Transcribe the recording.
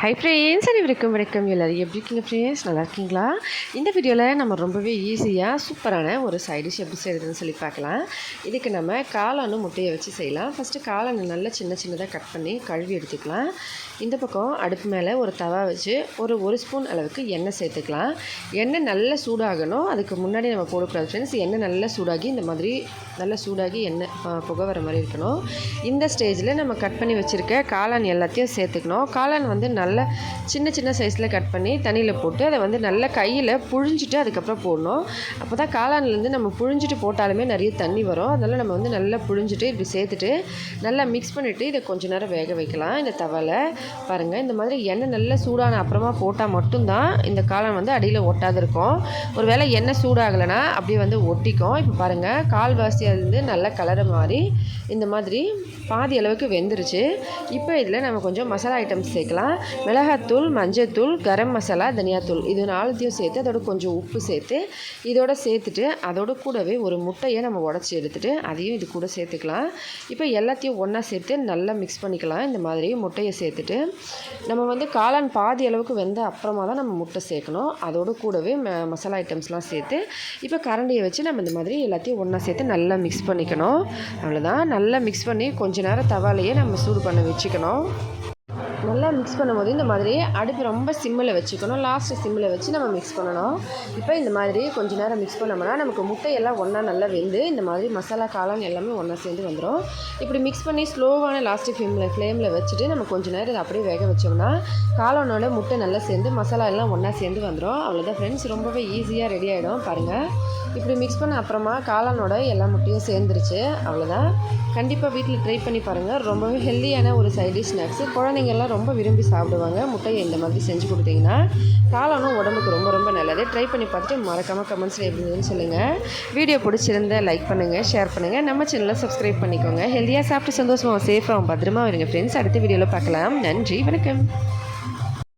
Hi friends, அனைவருக்கும் வணக்கம். எல்லோரும் எப்படி இருக்கீங்க ஃப்ரெண்ட்ஸ்? நல்லா இருக்கீங்களா? இந்த வீடியோவில் நம்ம ரொம்பவே ஈஸியாக சூப்பரான ஒரு சைட் டிஷ் எப்படி செய்கிறதுன்னு சொல்லி பார்க்கலாம். இதுக்கு நம்ம காளானும் முட்டையை வச்சு செய்யலாம். ஃபஸ்ட்டு காளானை நல்லா சின்ன சின்னதாக கட் பண்ணி கழுவி எடுத்துக்கலாம். இந்த பக்கம் அடுப்பு மேலே ஒரு தவா வச்சு ஒரு ஸ்பூன் அளவுக்கு எண்ணெய் சேர்த்துக்கலாம். எண்ணெய் நல்லா சூடாகணும். அதுக்கு முன்னாடி நம்ம போடக்கூடாது ஃப்ரெண்ட்ஸ். எண்ணெய் நல்லா சூடாகி இந்த மாதிரி நல்லா சூடாகி எண்ணெய் புகை வர மாதிரி இருக்கணும். இந்த ஸ்டேஜில் நம்ம கட் பண்ணி வச்சுருக்க காளான் எல்லாத்தையும் சேர்த்துக்கணும். காளான் வந்து நல்ல சின்ன சின்ன சைஸில் கட் பண்ணி தண்ணியில் போட்டு அதை வந்து நல்லா கையில் புழிஞ்சிட்டு அதுக்கப்புறம் போடணும். அப்போ தான் காளான்லேருந்து நம்ம புழிஞ்சிட்டு போட்டாலுமே நிறைய தண்ணி வரும். அதனால் நம்ம வந்து நல்லா புழிஞ்சிட்டு இப்படி சேர்த்துட்டு நல்லா மிக்ஸ் பண்ணிவிட்டு இதை கொஞ்சம் நேரம் வேக வைக்கலாம். இந்த தவாவில் பாருங்கள், இந்த மாதிரி எண்ணெய் நல்லா சூடான அப்புறமா போட்டால் மட்டும்தான் இந்த காளான் வந்து அடியில் ஒட்டாது இருக்கும். ஒரு வேளை எண்ணெய் சூடாகலைன்னா அப்படியே வந்து ஒட்டிக்கும். இப்போ பாருங்கள், கால்வாசியாக இருந்து நல்லா கலரை மாறி இந்த மாதிரி பாதி அளவுக்கு வெந்துருச்சு. இப்போ இதில் நம்ம கொஞ்சம் மசாலா ஐட்டம்ஸ் சேர்க்கலாம். மிளகாத்தூள், மஞ்சத்தூள், கரம் மசாலா, தனியாத்தூள், இது 4த்தையும் சேர்த்து அதோட கொஞ்சம் உப்பு சேர்த்து இதோட சேர்த்துட்டு அதோட கூடவே ஒரு முட்டையை நம்ம உடச்சி எடுத்துகிட்டு அதையும் இது கூட சேர்த்துக்கலாம். இப்போ எல்லாத்தையும் ஒன்றா சேர்த்து நல்லா மிக்ஸ் பண்ணிக்கலாம். இந்த மாதிரி முட்டையை சேர்த்துட்டு நம்ம வந்து காளான் பாதி அளவுக்கு வெந்த அப்புறமா தான் நம்ம முட்டை சேர்க்கணும். அதோட கூடவே மசாலா ஐட்டம்ஸ்லாம் சேர்த்து இப்போ கரண்டியை வச்சு நம்ம இந்த மாதிரி எல்லாத்தையும் ஒன்றா சேர்த்து நல்லா மிக்ஸ் பண்ணிக்கணும். அவ்வளோதான். நல்லா மிக்ஸ் பண்ணி கொஞ்ச நேரம் தவாலையே நம்ம சூடு பண்ண வச்சுக்கணும். நல்லா மிக்ஸ் பண்ணும்போது இந்த மாதிரி அடுப்பு ரொம்ப சிம்மில் வச்சுக்கணும். லாஸ்ட்டு சிம்மில் வச்சு நம்ம மிக்ஸ் பண்ணணும். இப்போ இந்த மாதிரி கொஞ்சம் நேரம் மிக்ஸ் பண்ணோம்னா நமக்கு முட்டையெல்லாம் ஒன்றா நல்லா வெந்து இந்த மாதிரி மசாலா காளான் எல்லாமே ஒன்றா சேர்ந்து வந்துடும். இப்படி மிக்ஸ் பண்ணி ஸ்லோவான லாஸ்ட்டு ஃப்ளேமில் வச்சுட்டு நம்ம கொஞ்சம் நேரம் இதை அப்படியே வேக வச்சோம்னா காளானோட முட்டை நல்லா சேர்ந்து மசாலா எல்லாம் ஒன்றா சேர்ந்து வந்துடும். அவ்வளோதான் ஃப்ரெண்ட்ஸ், ரொம்பவே ஈஸியாக ரெடி ஆகிடும். பாருங்கள், இப்படி மிக்ஸ் பண்ண அப்புறமா காளானோட எல்லா முட்டையும் சேர்ந்துருச்சு. அவ்வளோதான். கண்டிப்பாக வீட்டில் ட்ரை பண்ணி பாருங்கள். ரொம்பவே ஹெல்த்தியான ஒரு சைட் ஸ்நாக்ஸு. குழந்தைங்கள்லாம் ரொம்ப விரும்பி சாப்பிடுவாங்க. முட்டையை இந்த மாதிரி செஞ்சு கொடுத்தீங்கன்னா காளானும் உடம்புக்கு ரொம்ப ரொம்ப நல்லது. ட்ரை பண்ணி பார்த்துட்டு மறக்காமல் கமெண்ட்ஸில் எப்படி இருந்ததுன்னு சொல்லுங்கள். வீடியோ பிடிச்சிருந்தா லைக் பண்ணுங்கள், ஷேர் பண்ணுங்கள், நம்ம சேனலை சப்ஸ்கிரைப் பண்ணிக்கோங்க. ஹெல்த்தியாக சாப்பிட்டு சந்தோஷமாக சேஃபாகவும் பத்திரமா இருங்க ஃப்ரெண்ட்ஸ். அடுத்த வீடியோவில் பார்க்கலாம். நன்றி, வணக்கம்.